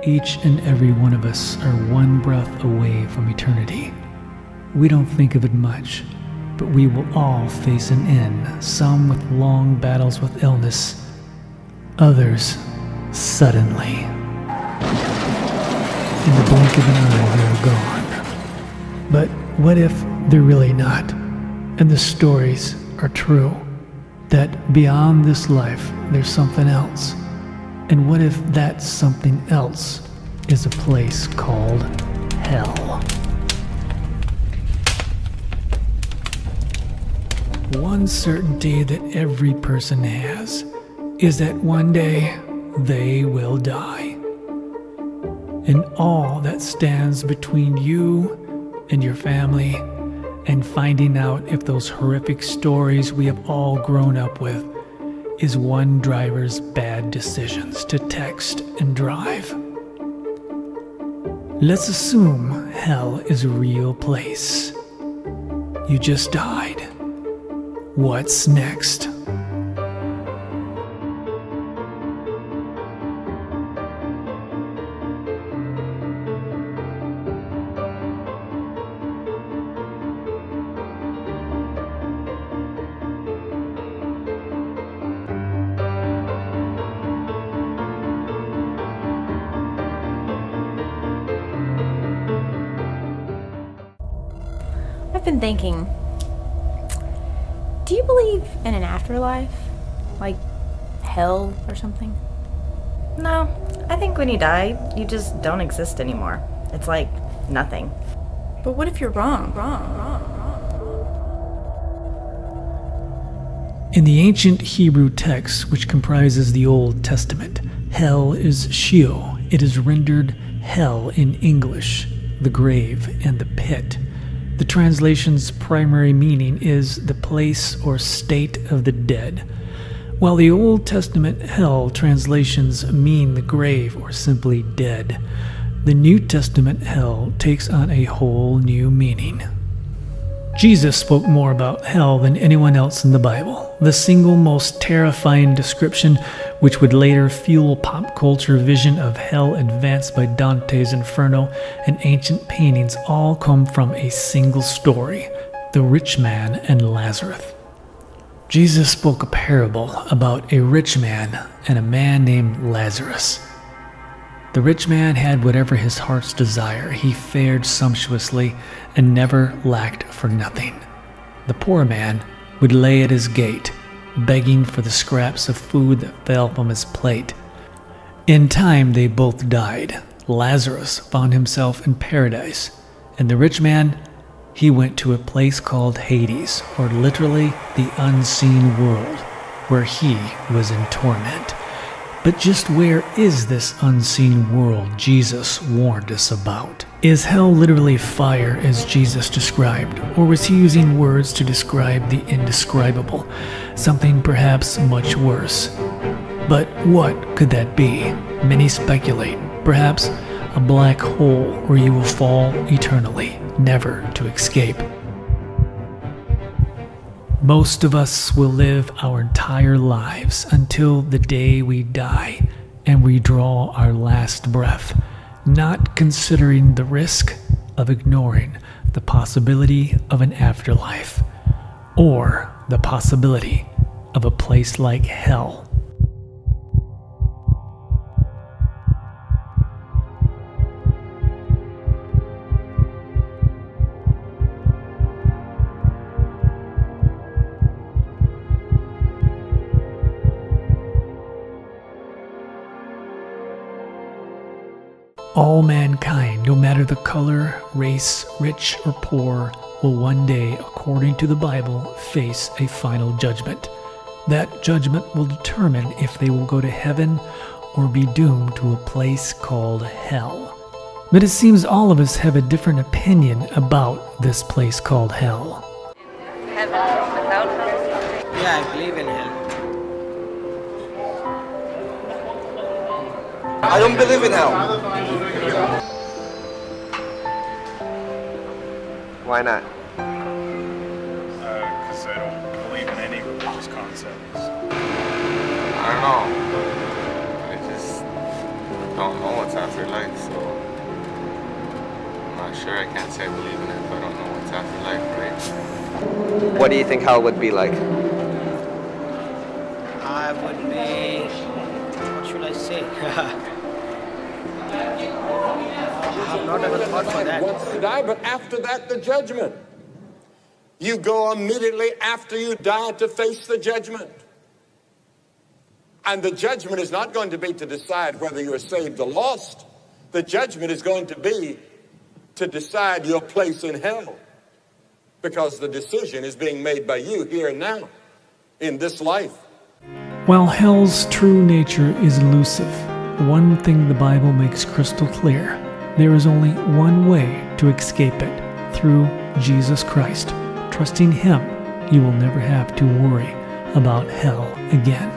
Each and every one of us are one breath away from eternity. We don't think of it much, but we will all face an end, some with long battles with illness, others suddenly. In the blink of an eye, they're gone. But what if they're really not, and the stories are true, that beyond this life there's something else? And what if that something else is a place called hell? One certainty that every person has is that one day they will die. And all that stands between you and your family and finding out if those horrific stories we have all grown up with is one driver's bad decisions to text and drive. Let's assume hell is a real place. You just died. What's next? I've been thinking, do you believe in an afterlife? Like hell or something? No, I think when you die, you just don't exist anymore. It's like nothing. But what if you're wrong? In the ancient Hebrew text, which comprises the Old Testament, hell is Sheol. It is rendered hell in English, the grave and the pit. The translation's primary meaning is the place or state of the dead, while the Old Testament hell translations mean the grave or simply dead. The New Testament hell takes on a whole new meaning. Jesus spoke more about hell than anyone else in the Bible. The single most terrifying description, which would later fuel pop culture vision of hell advanced by Dante's Inferno and ancient paintings, all come from a single story: the rich man and Lazarus. Jesus spoke a parable about a rich man and a man named Lazarus. The rich man had whatever his heart's desire. He fared sumptuously and never lacked for nothing. The poor man would lay at his gate, begging for the scraps of food that fell from his plate. In time, they both died. Lazarus found himself in paradise, and the rich man, he went to a place called Hades, or literally the unseen world, where he was in torment. But just where is this unseen world Jesus warned us about? Is hell literally fire as Jesus described, or was he using words to describe the indescribable, something perhaps much worse? But what could that be? Many speculate, perhaps a black hole where you will fall eternally, never to escape. Most of us will live our entire lives until the day we die and we draw our last breath, not considering the risk of ignoring the possibility of an afterlife or the possibility of a place like hell. All mankind, no matter the color, race, rich or poor, will one day, according to the Bible, face a final judgment. That judgment will determine if they will go to heaven or be doomed to a place called hell. But it seems all of us have a different opinion about this place called hell. Heaven without hell? Yeah, I believe in hell. I don't believe in hell. Why not? Because I don't believe in any religious concepts. I don't know. I just don't know what's after life. life, so I'm not sure. I can't say I believe in it if I don't know what's after life, right? What do you think hell would be like? I would be, what should I say? I have not ever thought for that. Once you die, but after that, the judgment. You go immediately after you die to face the judgment. And the judgment is not going to be to decide whether you are saved or lost. The judgment is going to be to decide your place in hell. Because the decision is being made by you here and now, in this life. While hell's true nature is elusive, one thing the Bible makes crystal clear: there is only one way to escape it, through Jesus Christ. Trusting Him, you will never have to worry about hell again.